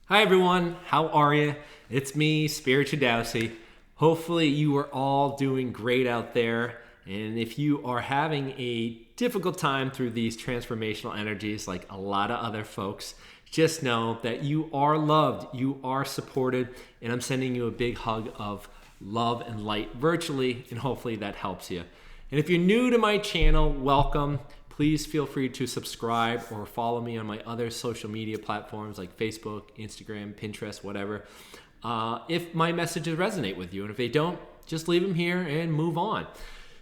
Hi everyone, how are you? It's me, Spirit Chadowsi. Hopefully you are all doing great out there. And if you are having a difficult time through these transformational energies like a lot of other folks, just know that you are loved, you are supported, and I'm sending you a big hug of love and light virtually, and hopefully that helps you. And if you're new to my channel, welcome. Please feel free to subscribe or follow me on my other social media platforms like Facebook, Instagram, Pinterest, whatever. If my messages resonate with you, and if they don't, just leave them here and move on.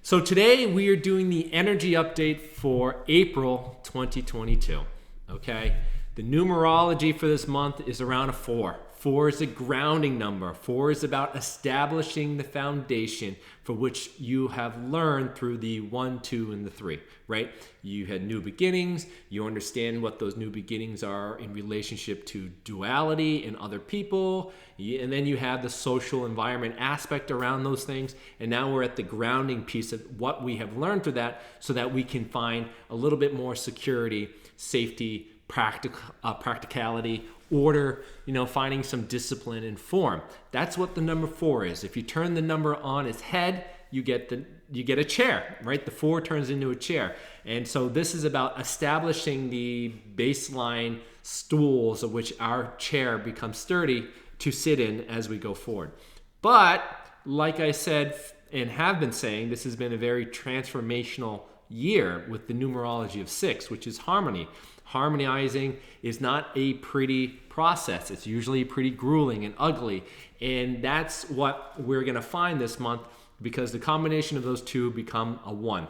So today we are doing the energy update for April 2022. Okay, the numerology for this month is around a 4. 4 is a grounding number. 4 is about establishing the foundation for which you have learned through the 1, 2, and the 3, right? You had new beginnings. You understand what those new beginnings are in relationship to duality and other people. And then you have the social environment aspect around those things. And now we're at the grounding piece of what we have learned through that so that we can find a little bit more security, safety, practicality, order, finding some discipline and form. That's what the number 4 is. If you turn the number on its head, you get a chair, right? The 4 turns into a chair. And so this is about establishing the baseline stools of which our chair becomes sturdy to sit in as we go forward. But like I said and have been saying, this has been a very transformational year with the numerology of 6, which is harmony. Harmonizing is not a pretty process. It's usually pretty grueling and ugly. And that's what we're going to find this month because the combination of those two become a 1.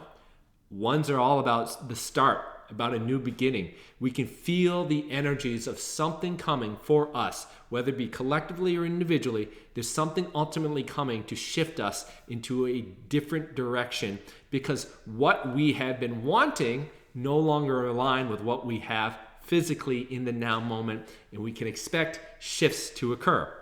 Ones are all about the start, about a new beginning. We can feel the energies of something coming for us, whether it be collectively or individually. There's something ultimately coming to shift us into a different direction because what we have been wanting no longer align with what we have physically in the now moment, and we can expect shifts to occur.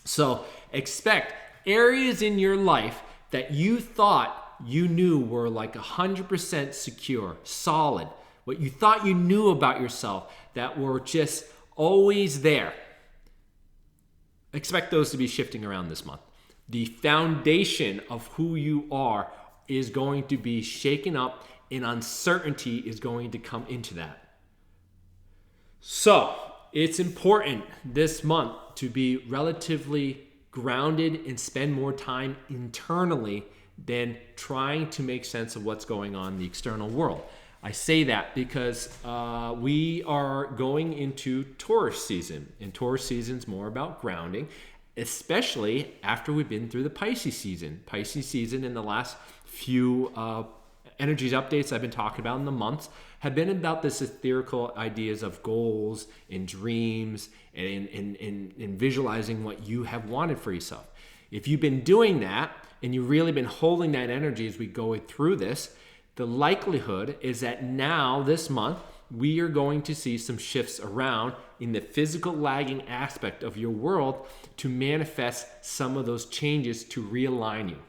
So expect areas in your life that you thought you knew were like 100% secure, solid, what you thought you knew about yourself that were just always there. Expect those to be shifting around this month. The foundation of who you are is going to be shaken up, and uncertainty is going to come into that. So it's important this month to be relatively grounded and spend more time internally than trying to make sense of what's going on in the external world. I say that because we are going into Taurus season, and Taurus season is more about grounding, especially after we've been through the Pisces season. Pisces season in the last few energies updates I've been talking about in the months have been about this etherical ideas of goals and dreams and visualizing what you have wanted for yourself. If you've been doing that and you've really been holding that energy as we go through this, the likelihood is that now this month we are going to see some shifts around in the physical lagging aspect of your world to manifest some of those changes to realign you.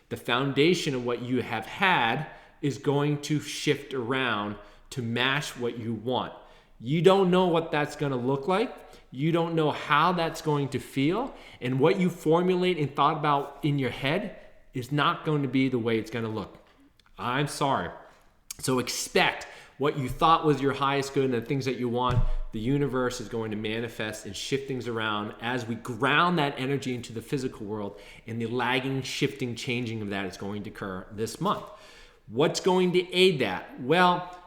The foundation of what you have had is going to shift around to match what you want. You don't know what that's going to look like. You don't know how that's going to feel. And what you formulate and thought about in your head is not going to be the way it's going to look. I'm sorry. So expect what you thought was your highest good and the things that you want. The universe is going to manifest and shift things around as we ground that energy into the physical world, and the lagging, shifting, changing of that is going to occur this month. What's going to aid that? Well,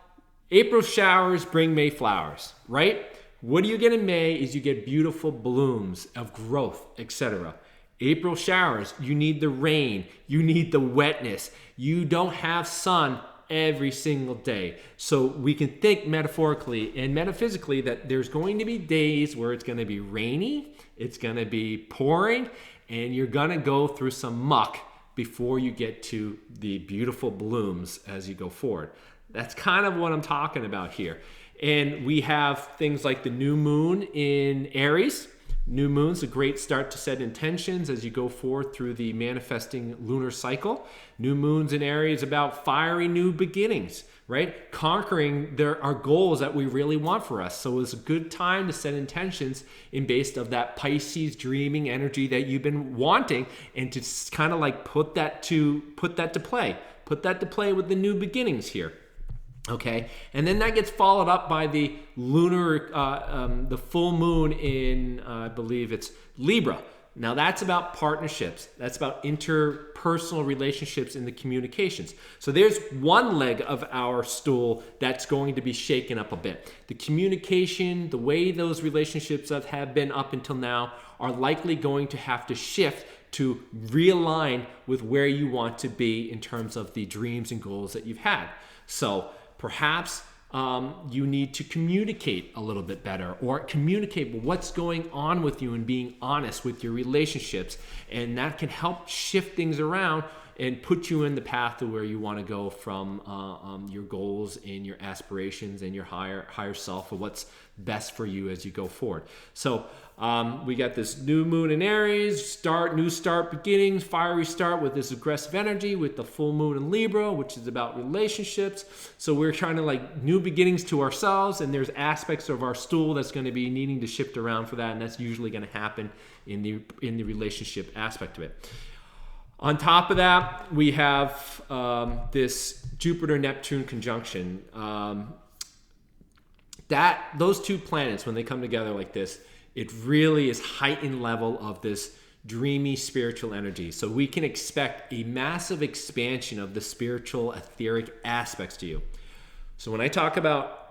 April showers bring May flowers, right? What do you get in May is you get beautiful blooms of growth, etc. April showers, you need the rain, you need the wetness. You don't have sun every single day. So we can think metaphorically and metaphysically that there's going to be days where it's going to be rainy, it's going to be pouring, and you're going to go through some muck before you get to the beautiful blooms as you go forward. That's kind of what I'm talking about here. And we have things like the new moon in Aries, New moon's a great start to set intentions as you go forward through the manifesting lunar cycle. New moon's in Aries about fiery new beginnings, right? Conquering our goals that we really want for us. So it's a good time to set intentions in based of that Pisces dreaming energy that you've been wanting, and to kind of like put that to play. Put that to play with the new beginnings here. Okay, and then that gets followed up by the lunar, the full moon in, I believe it's Libra. Now that's about partnerships. That's about interpersonal relationships and the communications. So there's one leg of our stool that's going to be shaken up a bit. The communication, the way those relationships have been up until now are likely going to have to shift to realign with where you want to be in terms of the dreams and goals that you've had. So perhaps you need to communicate a little bit better, or communicate what's going on with you and being honest with your relationships. And that can help shift things around and put you in the path to where you want to go from your goals and your aspirations and your higher self, or what's best for you as you go forward. So we got this new moon in Aries, new start beginnings, fiery start with this aggressive energy, with the full moon in Libra, which is about relationships. So we're trying to like new beginnings to ourselves, and there's aspects of our stool that's going to be needing to shift around for that, and that's usually going to happen in the relationship aspect of it. On top of that, we have this Jupiter-Neptune conjunction. Those two planets, when they come together like this, it really is heightened level of this dreamy spiritual energy. So we can expect a massive expansion of the spiritual etheric aspects to you. So when I talk about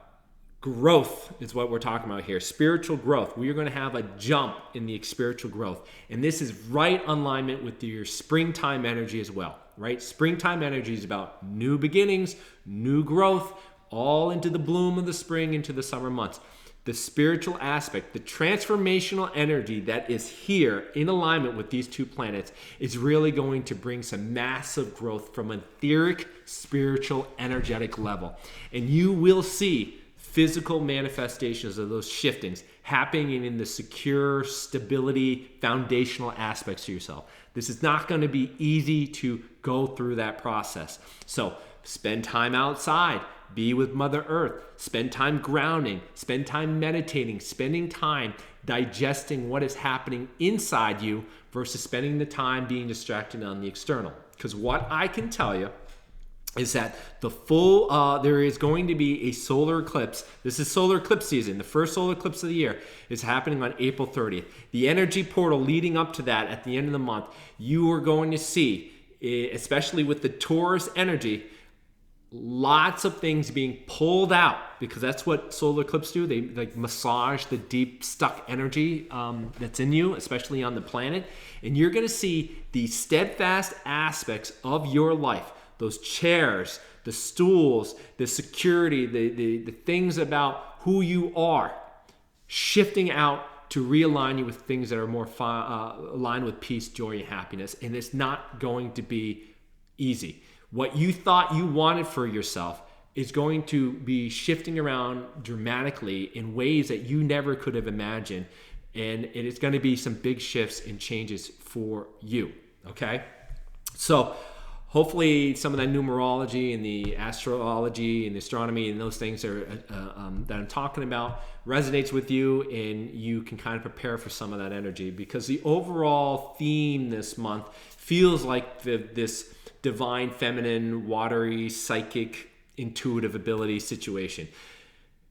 growth, is what we're talking about here. Spiritual growth. We are going to have a jump in the spiritual growth. And this is right in alignment with your springtime energy as well, right? Springtime energy is about new beginnings, new growth, all into the bloom of the spring, into the summer months. The spiritual aspect, the transformational energy that is here in alignment with these two planets is really going to bring some massive growth from an etheric, spiritual, energetic level. And you will see physical manifestations of those shiftings happening in the secure, stability, foundational aspects to yourself. This is not going to be easy to go through that process. So spend time outside. Be with Mother Earth. Spend time grounding. Spend time meditating. Spending time digesting what is happening inside you versus spending the time being distracted on the external. Because what I can tell you is that there is going to be a solar eclipse. This is solar eclipse season. The first solar eclipse of the year is happening on April 30th. The energy portal leading up to that at the end of the month, you are going to see, especially with the Taurus energy, lots of things being pulled out, because that's what solar eclipses do. They like massage the deep stuck energy that's in you, especially on the planet. And you're going to see the steadfast aspects of your life, those chairs, the stools, the security, the things about who you are, shifting out to realign you with things that are more aligned with peace, joy, and happiness. And it's not going to be easy. What you thought you wanted for yourself is going to be shifting around dramatically in ways that you never could have imagined. And it is going to be some big shifts and changes for you. Okay? So hopefully some of that numerology and the astrology and the astronomy and those things that I'm talking about resonates with you, and you can kind of prepare for some of that energy, because the overall theme this month feels like this divine, feminine, watery, psychic, intuitive ability situation.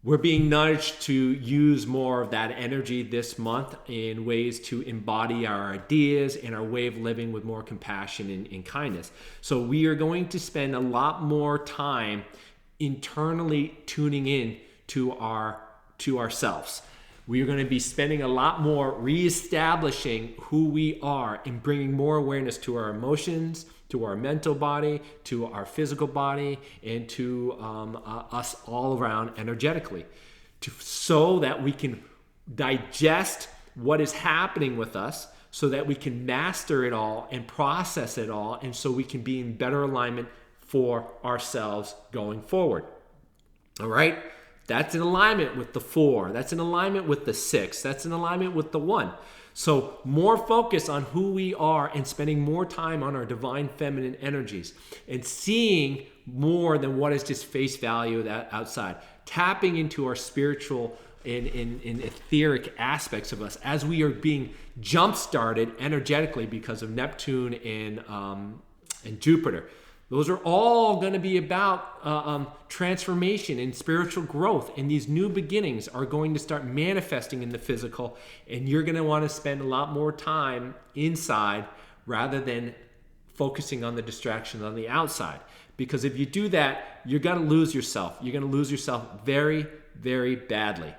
We're being nudged to use more of that energy this month in ways to embody our ideas and our way of living with more compassion and kindness. So we are going to spend a lot more time internally tuning in to ourselves. We are going to be spending a lot more reestablishing who we are and bringing more awareness to our emotions, to our mental body, to our physical body, and to us all around energetically, so that we can digest what is happening with us, so that we can master it all and process it all, and so we can be in better alignment for ourselves going forward. All right? That's in alignment with the 4. That's in alignment with the 6. That's in alignment with the 1. So more focus on who we are and spending more time on our divine feminine energies and seeing more than what is just face value that outside. Tapping into our spiritual and etheric aspects of us as we are being jump-started energetically because of Neptune and Jupiter. Those are all going to be about transformation and spiritual growth. And these new beginnings are going to start manifesting in the physical. And you're going to want to spend a lot more time inside rather than focusing on the distractions on the outside. Because if you do that, you're going to lose yourself. You're going to lose yourself very, very badly.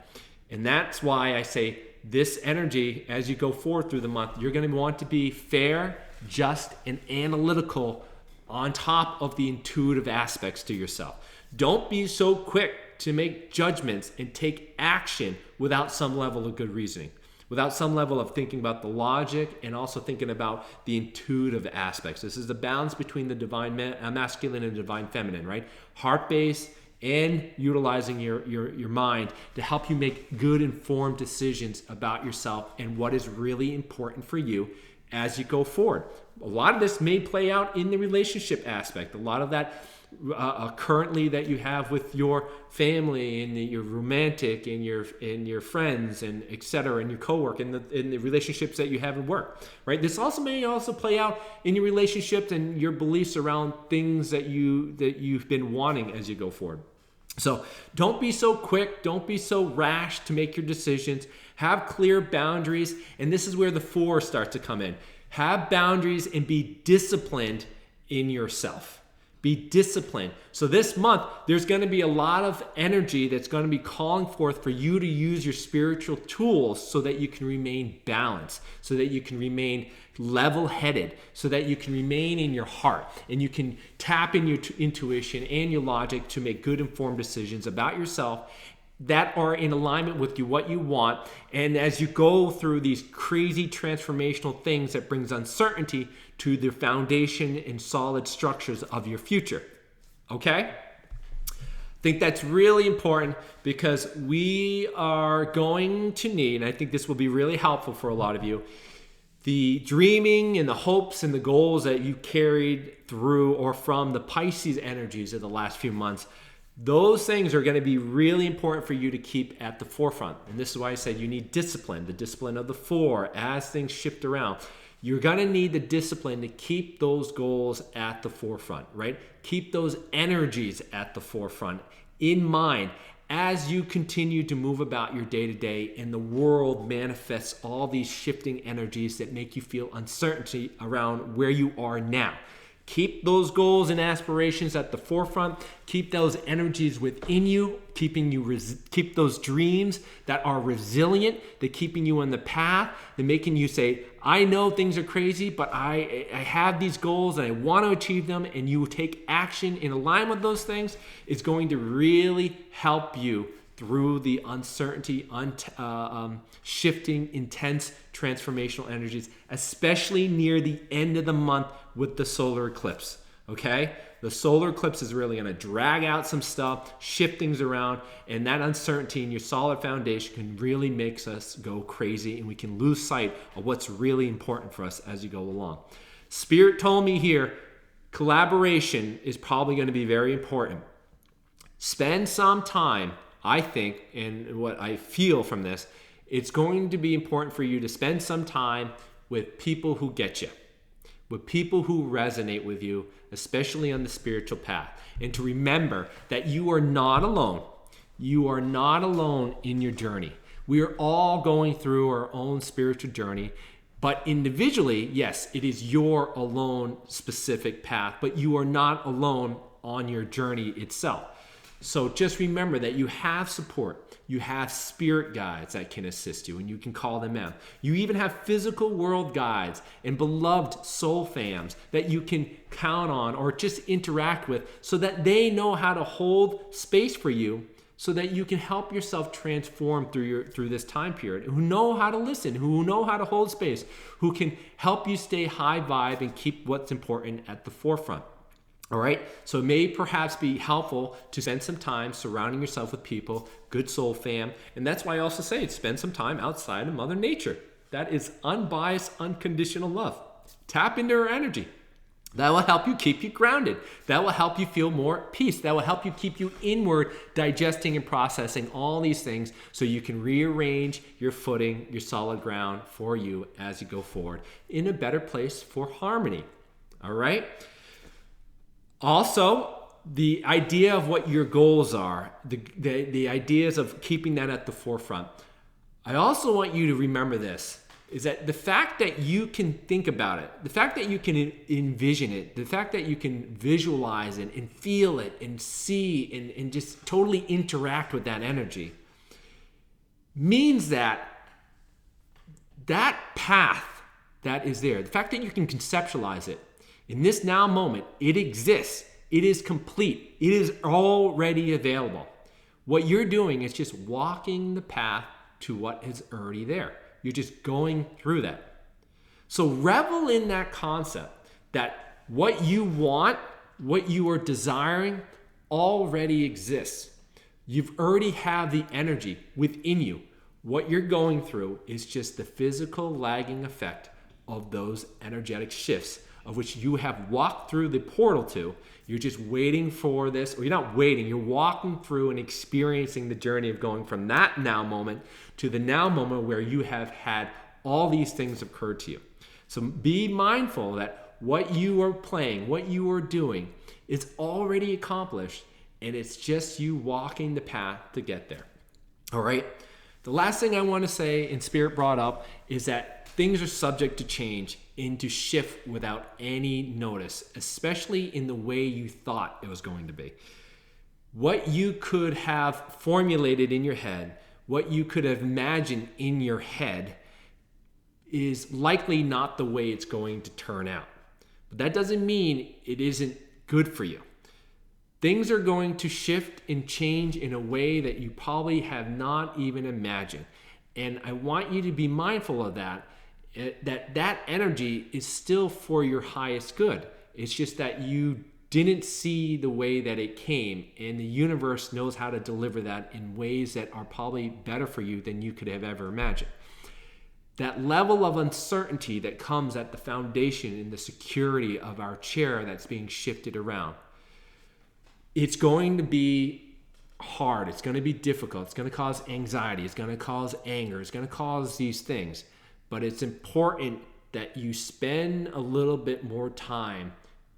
And that's why I say this energy, as you go forward through the month, you're going to want to be fair, just, and analytical on top of the intuitive aspects to yourself. Don't be so quick to make judgments and take action without some level of good reasoning, without some level of thinking about the logic and also thinking about the intuitive aspects. This is the balance between the divine masculine and divine feminine, right? Heart-based and utilizing your mind to help you make good informed decisions about yourself and what is really important for you as you go forward. A lot of this may play out in the relationship aspect. A lot of that currently that you have with your family and your romantic and your friends and etc. and your coworker and the relationships that you have at work, right? This also may also play out in your relationships and your beliefs around things that you've been wanting as you go forward. So don't be so quick, don't be so rash to make your decisions. Have clear boundaries, and this is where the 4 starts to come in. Have boundaries and be disciplined in yourself. Be disciplined. So this month, there's going to be a lot of energy that's going to be calling forth for you to use your spiritual tools so that you can remain balanced, so that you can remain level-headed, so that you can remain in your heart and you can tap in your intuition and your logic to make good informed decisions about yourself that are in alignment with what you want. And as you go through these crazy transformational things that brings uncertainty to the foundation and solid structures of your future. Okay? I think that's really important because we are going to need, and I think this will be really helpful for a lot of you, the dreaming and the hopes and the goals that you carried through or from the Pisces energies of the last few months. Those things are going to be really important for you to keep at the forefront. And this is why I said you need discipline, the discipline of the 4 as things shift around. You're going to need the discipline to keep those goals at the forefront, right? Keep those energies at the forefront in mind as you continue to move about your day-to-day and the world manifests all these shifting energies that make you feel uncertainty around where you are now. Keep those goals and aspirations at the forefront. Keep those energies within you, keep those dreams that are resilient, that keeping you on the path, that making you say, I know things are crazy, but I have these goals and I want to achieve them, and you take action in alignment with those things. It's going to really help you through the uncertainty, shifting, intense transformational energies, especially near the end of the month with the solar eclipse, okay? The solar eclipse is really going to drag out some stuff, shift things around, and that uncertainty in your solid foundation can really make us go crazy, and we can lose sight of what's really important for us as you go along. Spirit told me here, collaboration is probably going to be very important. Spend some time, I think, and what I feel from this, it's going to be important for you to spend some time with people who get you, with people who resonate with you, especially on the spiritual path. And to remember that you are not alone. You are not alone in your journey. We are all going through our own spiritual journey, but individually, yes, it is your alone specific path, but you are not alone on your journey itself. So just remember that you have support. You have spirit guides that can assist you, and you can call them out. You even have physical world guides and beloved soul fams that you can count on or just interact with so that they know how to hold space for you so that you can help yourself transform through this time period, who know how to listen, who know how to hold space, who can help you stay high vibe and keep what's important at the forefront. All right, so it may perhaps be helpful to spend some time surrounding yourself with people, good soul fam, and that's why I also say spend some time outside of Mother Nature. That is unbiased, unconditional love. Tap into her energy. That will help you keep you grounded. That will help you feel more peace. That will help you keep you inward, digesting and processing all these things so you can rearrange your footing, your solid ground for you as you go forward in a better place for harmony. All right? Also, the idea of what your goals are, the ideas of keeping that at the forefront. I also want you to remember this, is that the fact that you can think about it, the fact that you can envision it, the fact that you can visualize it and feel it and see and just totally interact with that energy means that that path that is there, the fact that you can conceptualize it, in this now moment, it exists. It is complete. It is already available. What you're doing is just walking the path to what is already there. You're just going through that. So revel in that concept that what you want, what you are desiring, already exists. You've already have the energy within you. What you're going through is just the physical lagging effect of those energetic shifts of which you have walked through the portal to. You're just waiting for this, or you're not waiting, you're walking through and experiencing the journey of going from that now moment to the now moment where you have had all these things occur to you. So be mindful that what you are playing, what you are doing is already accomplished, and it's just you walking the path to get there. All right? The last thing I want to say, and Spirit brought up, is that things are subject to change and to shift without any notice, especially in the way you thought it was going to be. What you could have formulated in your head, what you could have imagined in your head, is likely not the way it's going to turn out. But that doesn't mean it isn't good for you. Things are going to shift and change in a way that you probably have not even imagined. And I want you to be mindful of that energy is still for your highest good. It's just that you didn't see the way that it came, and the universe knows how to deliver that in ways that are probably better for you than you could have ever imagined. That level of uncertainty that comes at the foundation in the security of our chair that's being shifted around, it's going to be hard. It's going to be difficult. It's going to cause anxiety. It's going to cause anger. It's going to cause these things. But it's important that you spend a little bit more time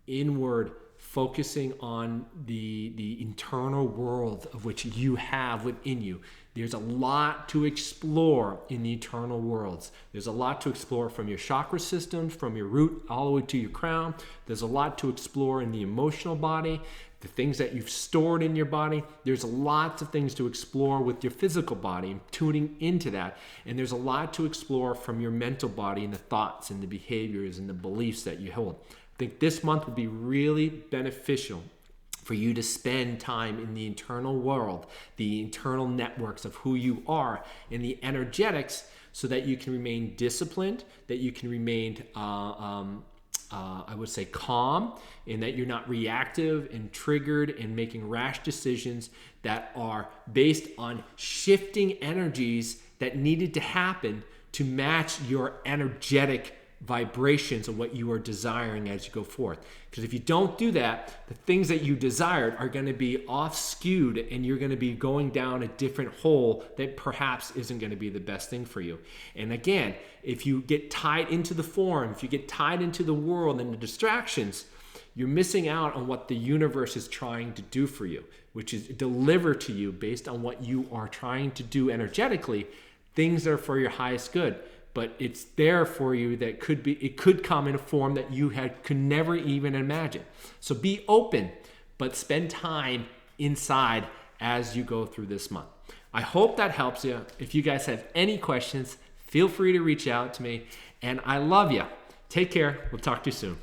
inward, focusing on the internal world of which you have within you. There's a lot to explore in the internal worlds. There's a lot to explore from your chakra systems, from your root all the way to your crown. There's a lot to explore in the emotional body, the things that you've stored in your body. There's lots of things to explore with your physical body and tuning into that. And there's a lot to explore from your mental body and the thoughts and the behaviors and the beliefs that you hold. I think this month would be really beneficial for you to spend time in the internal world, the internal networks of who you are, and the energetics, so that you can remain disciplined, that you can remain, I would say, calm, and that you're not reactive and triggered and making rash decisions that are based on shifting energies that needed to happen to match your energetic vibrations of what you are desiring as you go forth. Because if you don't do that, the things that you desired are going to be off skewed, and you're going to be going down a different hole that perhaps isn't going to be the best thing for you. And again, if you get tied into the form, if you get tied into the world and the distractions, you're missing out on what the universe is trying to do for you, which is deliver to you based on what you are trying to do energetically, things that are for your highest good. But it's there for you that it could come in a form that you could never even imagine. So be open, but spend time inside as you go through this month. I hope that helps you. If you guys have any questions, feel free to reach out to me. And I love you. Take care. We'll talk to you soon.